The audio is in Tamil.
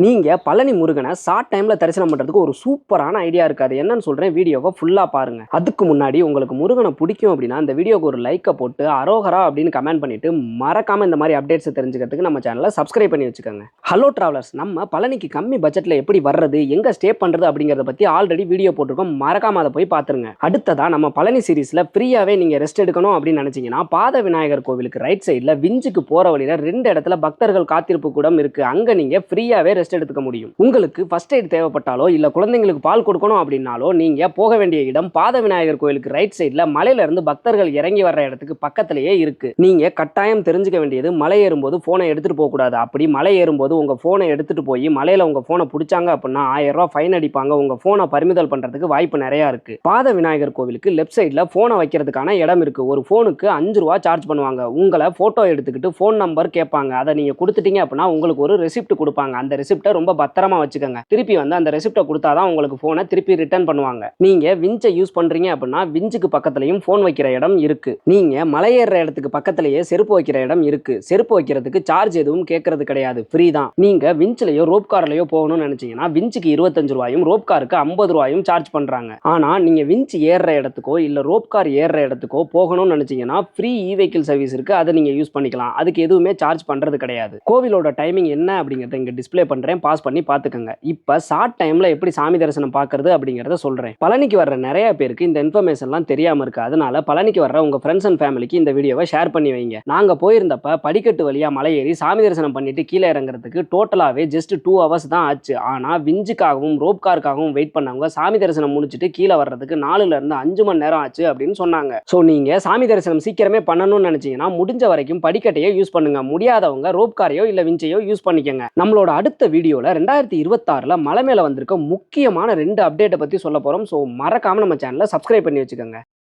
நீங்க பழனி முருகனை ஷார்ட் டைம்ல தரிசனம் பண்றதுக்கு ஒரு சூப்பரான ஐடியா இருக்காது. என்னன்னு சொல்றேன், வீடியோவை ஃபுல்லா பாருங்க. அதுக்கு முன்னாடி உங்களுக்கு முருகனை பிடிக்கும் அப்படின்னா இந்த வீடியோக்கு ஒரு லைக்கை போட்டு அரோகரா அப்படின்னு கமெண்ட் பண்ணிட்டு மறக்காம இந்த மாதிரி அப்டேட்ஸ் தெரிஞ்சுக்கிறதுக்கு நம்ம சேனலை சப்ஸ்கிரைப் பண்ணி வச்சுக்கோங்க. ஹலோ டிராவலர்ஸ், நம்ம பழனிக்கு கம்மி பட்ஜெட்ல எப்படி வர்றது, எங்க ஸ்டே பண்றது அப்படிங்கறத பத்தி ஆல்ரெடி வீடியோ போட்டிருக்கோம். மறக்காம அதை போய் பாத்துருங்க. அடுத்ததா நம்ம பழனி சீரீஸ்ல ஃப்ரீயாவே நீங்க ரெஸ்ட் எடுக்கணும் அப்படின்னு நினைச்சீங்கன்னா பாத விநாயகர் கோவிலுக்கு ரைட் சைட்ல விஞ்சுக்கு போற வழியில 2 இடத்துல பக்தர்கள் காத்திருப்பு கூடம் இருக்கு. அங்க நீங்க ஃப்ரீயாவே ரெஸ்ட் எடுத்துக்க முடியும். உங்களுக்கு ஃபர்ஸ்ட் எய்ட் தேவைப்பட்டாலோ இல்ல குழந்தைங்களுக்கு பால் கொடுக்கணும் அப்படின்னாலோ நீங்க போக வேண்டிய இடம் பாத விநாயகர் கோயிலுக்கு ரைட் சைட்ல மலையில இருந்து பக்தர்கள் இறங்கி வர்ற இடத்துக்கு பக்கத்திலேயே இருக்கு. நீங்க கட்டாயம் தெரிஞ்சுக்க வேண்டியது, மலை ஏறும்போது போனை எடுத்துட்டு போக கூடாது. அப்படி மலை ஏறும்போது உங்க போனை எடுத்துட்டு போய் மலையில உங்க போனை பிடிச்சாங்க அப்படின்னா 1000 ரூபாய் ஃபைன் அடிப்பாங்க. உங்க போனை பறிமுதல் பண்றதுக்கு வாய்ப்பு நிறைய இருக்கு. பாத விநாயகர் கோவிலுக்கு லெஃப்ட் சைட்ல போனை வைக்கிறதுக்கான இடம் இருக்கு. ஒரு போனுக்கு 5 ரூபாய் சார்ஜ் பண்ணுவாங்க. உங்களை போட்டோ எடுத்துக்கிட்டு போன் நம்பர் கேட்பாங்க. அதை நீங்க கொடுத்துட்டீங்க அப்படின்னா உங்களுக்கு ஒரு ரெசிப்ட் கொடுப்பாங்க. அந்த ரெசிப்டை ரொம்ப பத்திரமா வச்சுக்கோங்க. திருப்பி வந்து அந்த ரெசிப்டை கொடுத்தாதான் உங்களுக்கு போனை திருப்பி ரிட்டர்ன் பண்ணுவாங்க. நீங்க விஞ்சை யூஸ் பண்றீங்க அப்படின்னா விஞ்சுக்கு பக்கத்துலயும் போன் வைக்கிற இடம் இருக்கு. நீங்க மலையேற இடத்துக்கு பக்கத்திலேயே செருப்பு வைக்கிற இடம் இருக்கு. செருப்பு வைக்கிறதுக்கு சார்ஜ் எதுவும் கேட்கறது கிடையாது, ஃப்ரீ தான். நீங்க விஞ்சிலையோ ரோப் கார்லயோ போகணும்னு நினைச்சீங்கன்னா விஞ்சுக்கு 25 ரூபாயும் ரோப் காருக்கு 50 ரூபாயும் சார்ஜ் பண்றாங்க. ஆனா நீங்க விஞ்ச் ஏறுற இடத்துக்கோ இல்ல ரோப் கார் ஏறுற இடத்துக்கோ போகணும்னு நினைச்சீங்கன்னா ஃப்ரீ இ வெஹிக்கிள் சர்வீஸ் இருக்கு. அதை நீங்க யூஸ் பண்ணிக்கலாம். அதுக்கு எதுவுமே சார்ஜ் பண்றது கிடையாது. கோவிலோட டைமிங் என்ன அப்படிங்கறத இங்க டிஸ்ப்ளே பண்றேன், பாஸ் பண்ணி பாத்துக்கங்க. இப்ப ஷார்ட் டைம்ல எப்படி சாமி தரிசனம் பார்க்கிறது அப்படிங்கறத சொல்றேன். பழனிக்கு வர்ற நிறைய பேருக்கு இந்த இன்ஃபர்மேஷன்லாம் தெரியாம இருக்கு. அதனால பழனிக்கு வர்ற உங்க ஃப்ரெண்ட்ஸ் அண்ட் ஃபேமிலிக்கு இந்த வீடியோவை ஷேர் பண்ணி வைங்க. நாங்க போயிருந்தப்ப படிக்கட்டு வழியா மலை ஏறி சாமி தரிசனம் பண்ணிட்டு கீழே இறங்குறதுக்கு டோட்டலாவே ஜஸ்ட் 2 ஹவர்ஸ் தான் ஆச்சு. ஆனா விஞ்சுக்காகவும் ரோப் காருக்காகவும் வெயிட் பண்ணவங்க சாமி தரிசனம் முடிச்சுட்டு கீழே வர்றதுக்கு 4ல இருந்து 5 மணி நேரம் ஆச்சு அப்படின்னு சொன்னாங்க. சோ நீங்க சாமி தரிசனம் சீக்கிரமே பண்ணணும்னு நினைச்சீங்கன்னா முடிஞ்ச வரைக்கும் படிக்கட்டையே யூஸ் பண்ணுங்க. முடியாதவங்க ரோப் காரையோ இல்ல விஞ்சையோ யூஸ் பண்ணிக்கங்க. நம்மளோட அடுத்த வீடியோல 2026ல மலை மேல வந்திருக்க முக்கியமான 2 அப்டேட்டை பத்தி சொல்ல போறோம். சோ மறக்காம நம்ம சேனலை சப்ஸ்கிரைப் பண்ணி வச்சுக்கோங்க.